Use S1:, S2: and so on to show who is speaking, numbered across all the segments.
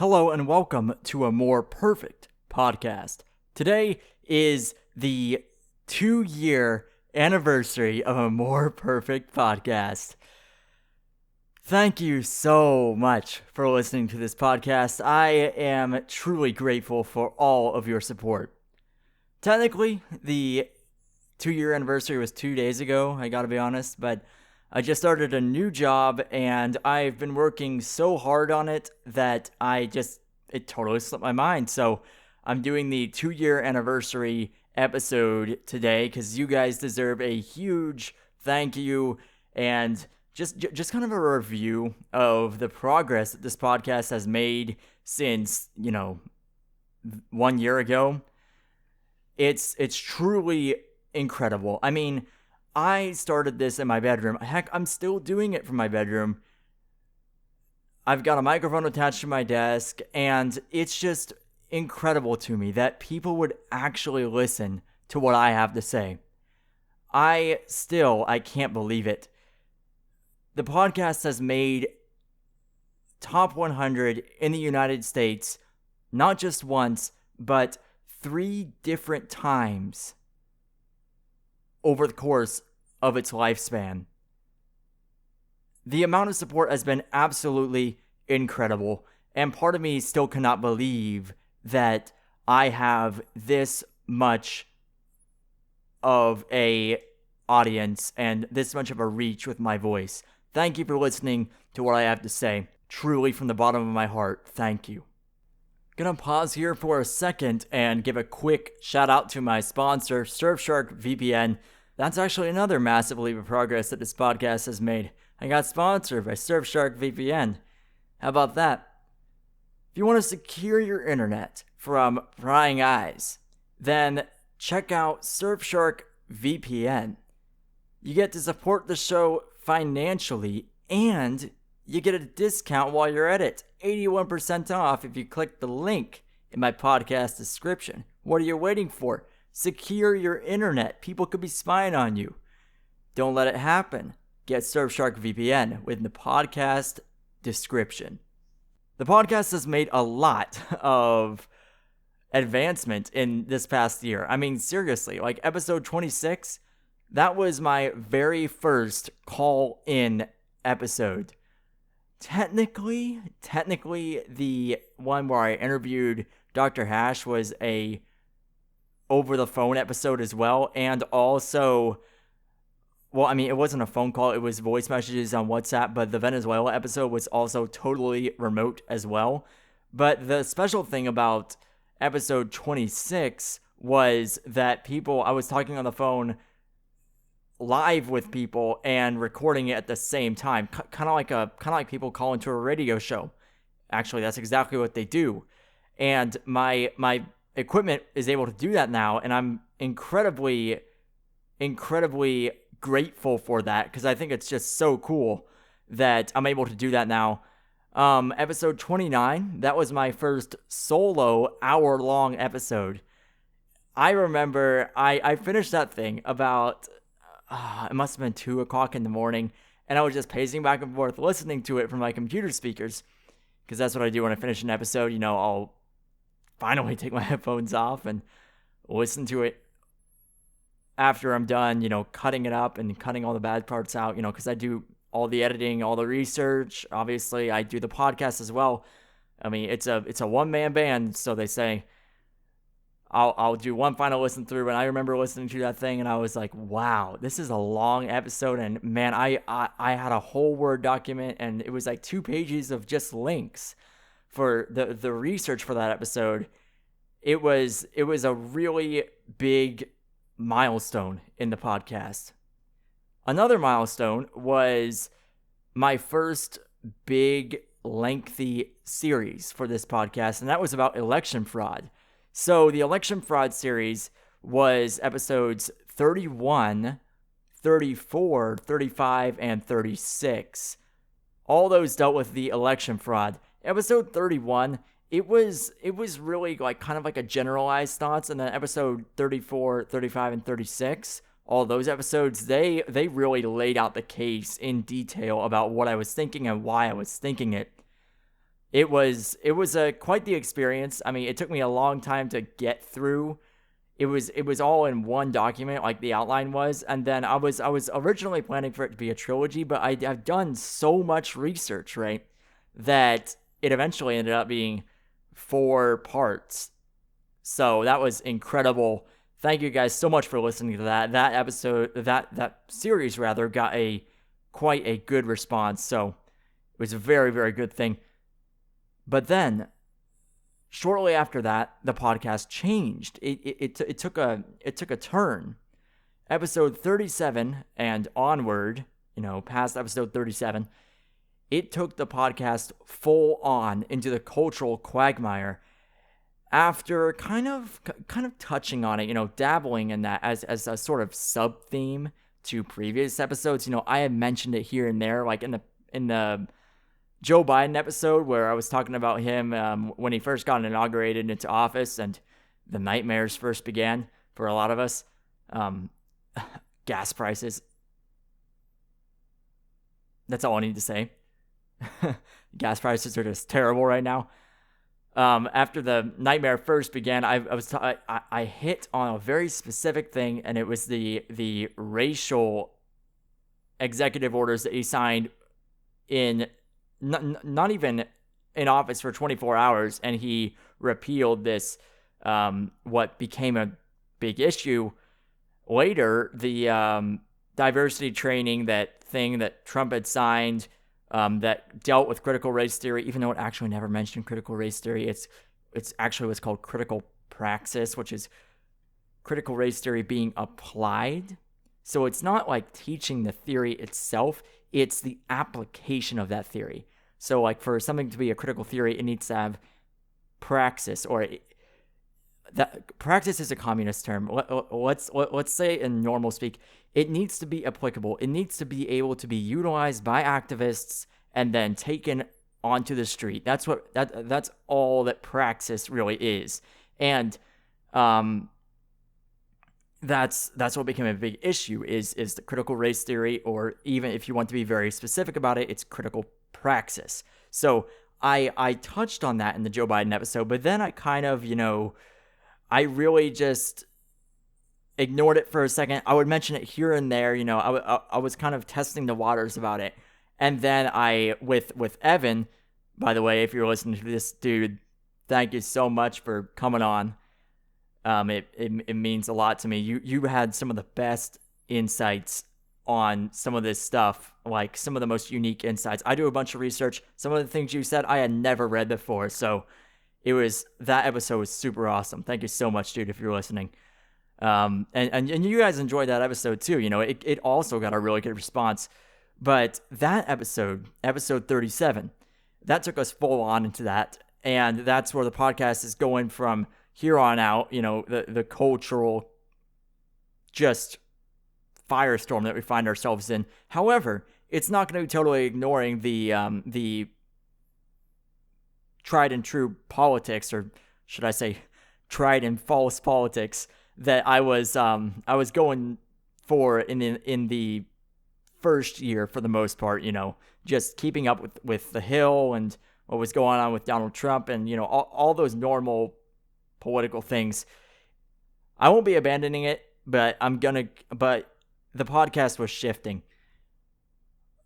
S1: Hello and welcome to a more perfect podcast. Today is the 2-year anniversary of a more perfect podcast. Thank you so much for listening to this podcast. I am truly grateful for all of your support. Technically, the 2-year anniversary was 2 days ago, I gotta be honest, but I just started a new job and I've been working so hard on it that it totally slipped my mind. So I'm doing the 2-year anniversary episode today because you guys deserve a huge thank you and just kind of a review of the progress that this podcast has made since, 1 year ago. It's truly incredible. I mean, I started this in my bedroom. Heck, I'm still doing it from my bedroom. I've got a microphone attached to my desk, and it's just incredible to me that people would actually listen to what I have to say. I can't believe it. The podcast has made top 100 in the United States, not just once, but 3 different times over the course of its lifespan. The amount of support has been absolutely incredible, and part of me still cannot believe that I have this much of a audience and this much of a reach with my voice. Thank you for listening to what I have to say. Truly, from the bottom of my heart, thank you. Gonna pause here for a second and give a quick shout out to my sponsor, Surfshark VPN. That's actually another massive leap of progress that this podcast has made. I got sponsored by Surfshark VPN. How about that? If you want to secure your internet from prying eyes, then check out Surfshark VPN. You get to support the show financially, and you get a discount while you're at it. 81% off if you click the link in my podcast description. What are you waiting for? Secure your internet. People could be spying on you. Don't let it happen. Get Surfshark VPN within the podcast description. The podcast has made a lot of advancement in this past year. I mean, seriously, like episode 26, that was my very first call-in episode. Technically, the one where I interviewed Dr. Hash was a over-the-phone episode as well, and also, well, I mean, it wasn't a phone call, it was voice messages on WhatsApp, but the Venezuela episode was also totally remote as well. But the special thing about episode 26 was that I was talking on the phone live with people and recording it at the same time, kind of like people call into a radio show. Actually, that's exactly what they do. And my equipment is able to do that now, and I'm incredibly grateful for that because I think it's just so cool that I'm able to do that now. Episode 29, that was my first solo hour-long episode. I remember I finished that thing about, it must have been 2 o'clock in the morning, and I was just pacing back and forth listening to it from my computer speakers because that's what I do when I finish an episode. I'll finally take my headphones off and listen to it after I'm done, cutting it up and cutting all the bad parts out, because I do all the editing, all the research. Obviously, I do the podcast as well. I mean, it's a one-man band, so they say. I'll do one final listen through, and I remember listening to that thing, and I was like, wow, this is a long episode, and man, I had a whole Word document, and it was like 2 pages of just links for the research for that episode. It was a really big milestone in the podcast. Another milestone was my first big lengthy series for this podcast, and that was about election fraud. So the election fraud series was episodes 31, 34, 35, and 36. All those dealt with the election fraud. Episode 31, it was really like kind of like a generalized thoughts, and then episode 34, 35, and 36, all those episodes, they really laid out the case in detail about what I was thinking and why I was thinking it. it was quite the experience. I mean, it took me a long time to get through. It was all in one document, like the outline was, and then I was originally planning for it to be a trilogy, but I've done so much research, right, that it eventually ended up being 4 parts. So that was incredible. Thank you guys so much for listening to that. That episode, that series rather, got quite a good response. So it was a very, very good thing. But then, shortly after that, the podcast changed. It took a turn. Episode 37 and onward, past episode 37, it took the podcast full on into the cultural quagmire. After kind of touching on it, dabbling in that as a sort of sub theme to previous episodes. I had mentioned it here and there, like in the Joe Biden episode where I was talking about him when he first got inaugurated into office and the nightmares first began for a lot of us. Gas prices. That's all I need to say. Gas prices are just terrible right now. After the nightmare first began, I hit on a very specific thing, and it was the racial executive orders that he signed in not even in office for 24 hours, and he repealed this, what became a big issue later, the diversity training, that thing that Trump had signed, that dealt with critical race theory, even though it actually never mentioned critical race theory. It's actually what's called critical praxis, which is critical race theory being applied. So it's not like teaching the theory itself, it's the application of that theory. So like for something to be a critical theory, it needs to have praxis, or that praxis is a communist term. Let's say in normal speak, it needs to be applicable. It needs to be able to be utilized by activists and then taken onto the street. That's all that praxis really is. And that's what became a big issue is the critical race theory, or even if you want to be very specific about it, it's critical praxis. So I touched on that in the Joe Biden episode, but then I kind of, I really just ignored it for a second. I would mention it here and there, I was kind of testing the waters about it. And then with Evan, by the way, if you're listening to this, dude, thank you so much for coming on. It means a lot to me. You had some of the best insights on some of this stuff, like some of the most unique insights. I do a bunch of research. Some of the things you said I had never read before, so that episode was super awesome. Thank you so much, dude, if you're listening. And you guys enjoyed that episode too. It also got a really good response. But that episode 37, that took us full on into that, and that's where the podcast is going from here on out. The cultural just firestorm that we find ourselves in. However, it's not going to be totally ignoring the tried and true politics, or should I say tried and false politics, that I was going for in the first year for the most part, just keeping up with the Hill and what was going on with Donald Trump and, all those normal political things. I won't be abandoning it, but the podcast was shifting.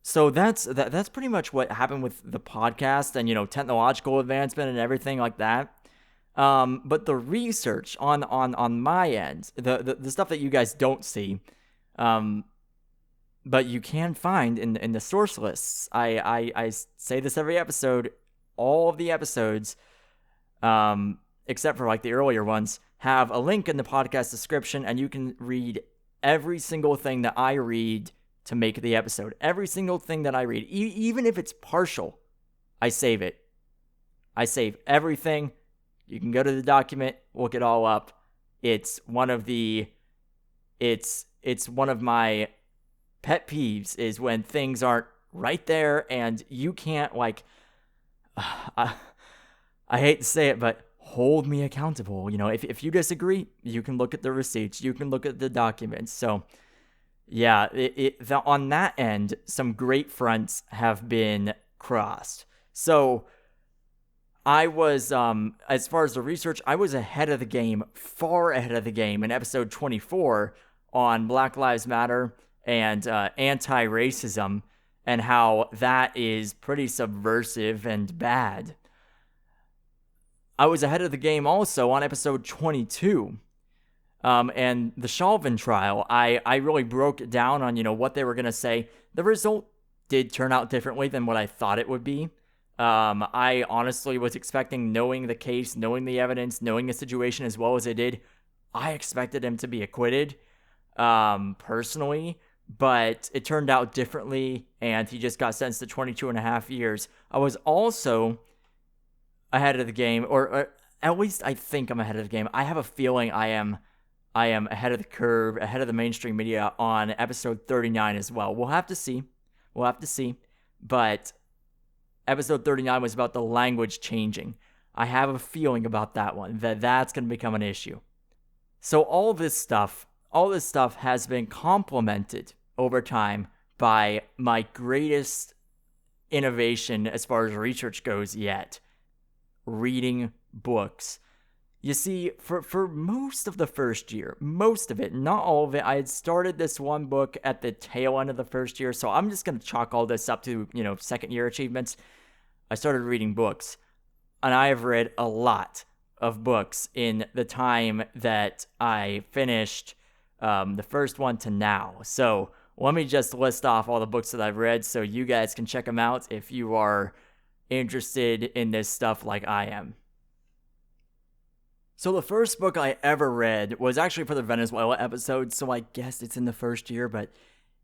S1: So that's pretty much what happened with the podcast and, technological advancement and everything like that. But the research on my end, the stuff that you guys don't see, but you can find in the source lists. I say this every episode. All of the episodes, except for like the earlier ones, have a link in the podcast description, and you can read every single thing that I read to make the episode. Every single thing that I read, even if it's partial, I save it. I save everything. You can go to the document, look it all up. It's one of my pet peeves is when things aren't right there and you can't I hate to say it, but hold me accountable. If you disagree, you can look at the receipts, you can look at the documents. So yeah, on that end, some great fronts have been crossed. So I was, as far as the research, I was ahead of the game, far ahead of the game in episode 24 on Black Lives Matter and anti-racism and how that is pretty subversive and bad. I was ahead of the game also on episode 22. And the Chauvin trial, I really broke it down on, what they were going to say. The result did turn out differently than what I thought it would be. I honestly was expecting, knowing the case, knowing the evidence, knowing the situation as well as I did, I expected him to be acquitted, personally, but it turned out differently, and he just got sentenced to 22 and a half years. I was also ahead of the game, or at least I think I'm ahead of the game. I have a feeling I am ahead of the curve, ahead of the mainstream media on episode 39 as well. We'll have to see. But episode 39 was about the language changing. I have a feeling about that one, that's going to become an issue. So all this stuff has been complemented over time by my greatest innovation as far as research goes yet. Reading books. You see, for most of the first year, most of it, not all of it, I had started this one book at the tail end of the first year, so I'm just going to chalk all this up to, second year achievements. I started reading books, and I have read a lot of books in the time that I finished the first one to now. So let me just list off all the books that I've read so you guys can check them out if you are interested in this stuff like I am. So the first book I ever read was actually for the Venezuela episode, so I guess it's in the first year, but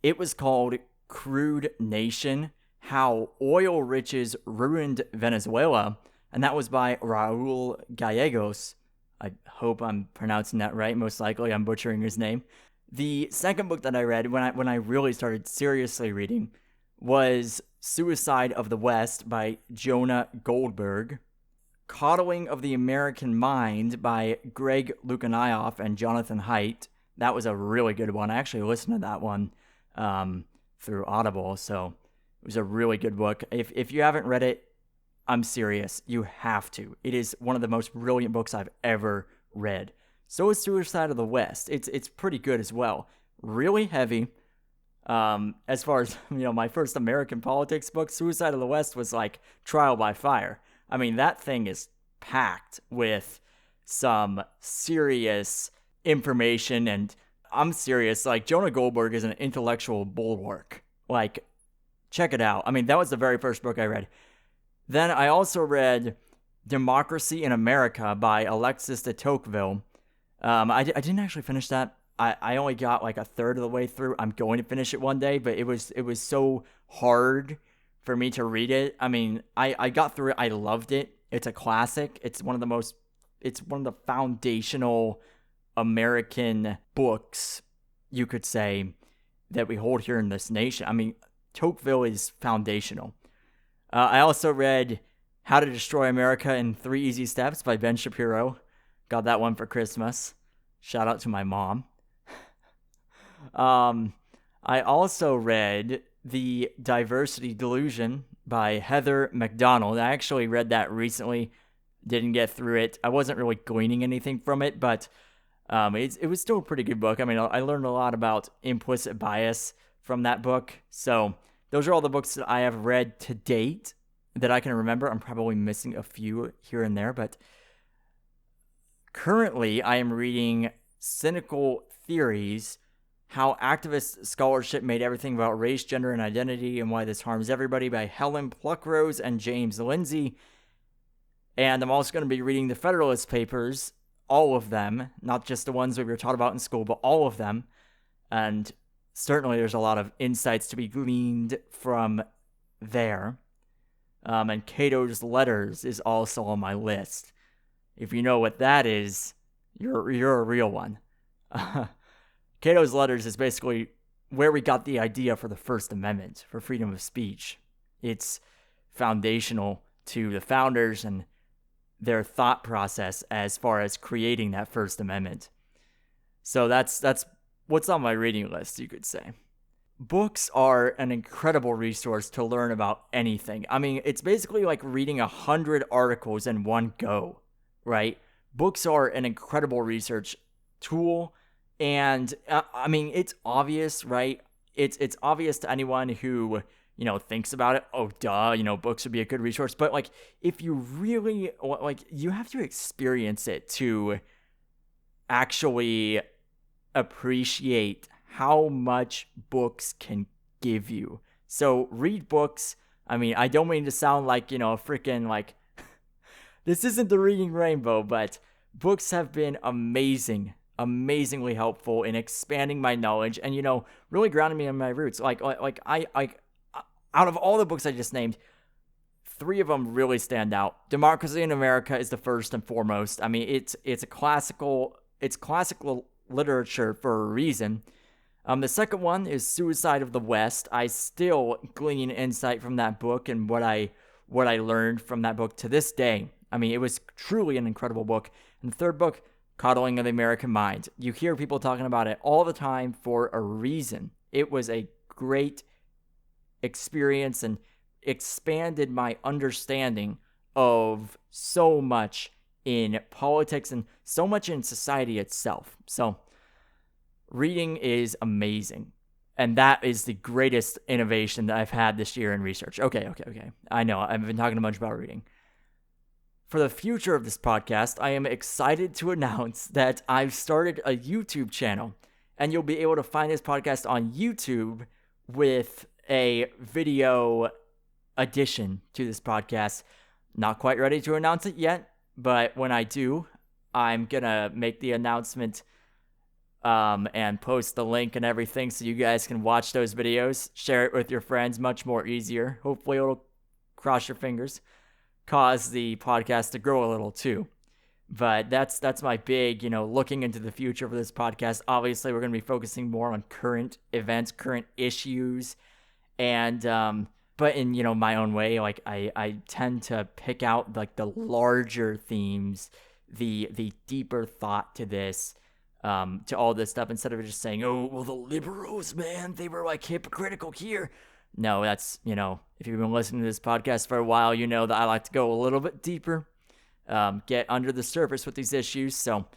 S1: it was called Crude Nation: How Oil Riches Ruined Venezuela, and that was by Raul Gallegos. I hope I'm pronouncing that right. Most likely I'm butchering his name. The second book that I read when I really started seriously reading was Suicide of the West by Jonah Goldberg. Coddling of the American Mind by Greg Lukianoff and Jonathan Haidt. That was a really good one. I actually listened to that one through Audible, so it was a really good book. If you haven't read it, I'm serious. You have to. It is one of the most brilliant books I've ever read. So is Suicide of the West. It's pretty good as well. Really heavy. As far as, my first American politics book, Suicide of the West was like trial by fire. I mean, that thing is packed with some serious information, and I'm serious. Like, Jonah Goldberg is an intellectual bulwark. Like, check it out. I mean, that was the very first book I read. Then I also read Democracy in America by Alexis de Tocqueville. I didn't actually finish that. I only got like a third of the way through. I'm going to finish it one day, but it was so hard for me to read it. I mean, I got through it. I loved it. It's a classic. It's one of the foundational American books, you could say, that we hold here in this nation. I mean, Tocqueville is foundational. I also read How to Destroy America in 3 Easy Steps by Ben Shapiro. Got that one for Christmas. Shout out to my mom. I also read The Diversity Delusion by Heather McDonald. I actually read that recently. Didn't get through it. I wasn't really gleaning anything from it, but it was still a pretty good book. I mean, I learned a lot about implicit bias from that book. So those are all the books that I have read to date that I can remember. I'm probably missing a few here and there, but currently I am reading Cynical Theories: How Activist Scholarship Made Everything About Race, Gender, and Identity, and Why This Harms Everybody by Helen Pluckrose and James Lindsay. And I'm also going to be reading the Federalist Papers, all of them, not just the ones we were taught about in school, but all of them. And certainly there's a lot of insights to be gleaned from there. And Cato's Letters is also on my list. If you know what that is, you're a real one. Cato's Letters is basically where we got the idea for the First Amendment, for freedom of speech. It's foundational to the founders and their thought process as far as creating that First Amendment. So that's what's on my reading list, you could say. books are an incredible resource to learn about anything. I mean, it's basically like reading 100 articles in one go, right? Books are an incredible research tool. And I mean, it's obvious, right? It's obvious to anyone who, thinks about it. Oh, duh, books would be a good resource. But like, if you really, like, you have to experience it to actually appreciate how much books can give you. So read books. I mean, I don't mean to sound like, a freaking like this isn't the reading rainbow, but books have been amazingly helpful in expanding my knowledge and really grounding me in my roots. Like I out of all the books I just named, 3 of them really stand out. Democracy in America is the first and foremost. I mean, it's classical literature for a reason. The second one is Suicide of the West. I still glean insight from that book and what I learned from that book to this day. I mean, it was truly an incredible book. And the third book, Coddling of the American Mind. You hear people talking about it all the time for a reason. It was a great experience and expanded my understanding of so much in politics and so much in society itself. So, reading is amazing. And that is the greatest innovation that I've had this year in research. Okay. I know, I've been talking a bunch about reading. For the future of this podcast, I am excited to announce that I've started a YouTube channel. And you'll be able to find this podcast on YouTube with a video addition to this podcast. Not quite ready to announce it yet, but when I do, I'm going to make the announcement and post the link and everything so you guys can watch those videos, share it with your friends, much more easier. Hopefully it'll, cross your fingers, cause the podcast to grow a little too. But that's my big, looking into the future for this podcast. Obviously, we're going to be focusing more on current events, current issues, and but in my own way, like I tend to pick out like the larger themes, the deeper thought to this. To all this stuff, instead of just saying, oh, well, the liberals, man, they were like hypocritical here. No, that's, if you've been listening to this podcast for a while, you know that I like to go a little bit deeper, get under the surface with these issues. So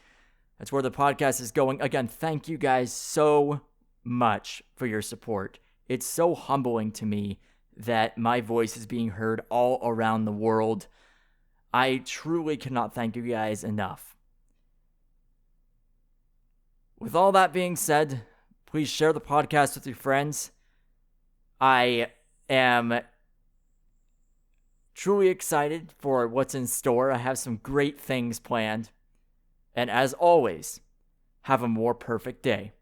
S1: that's where the podcast is going. Again, thank you guys so much for your support. It's so humbling to me that my voice is being heard all around the world. I truly cannot thank you guys enough. With all that being said, please share the podcast with your friends. I am truly excited for what's in store. I have some great things planned. And as always, have a more perfect day.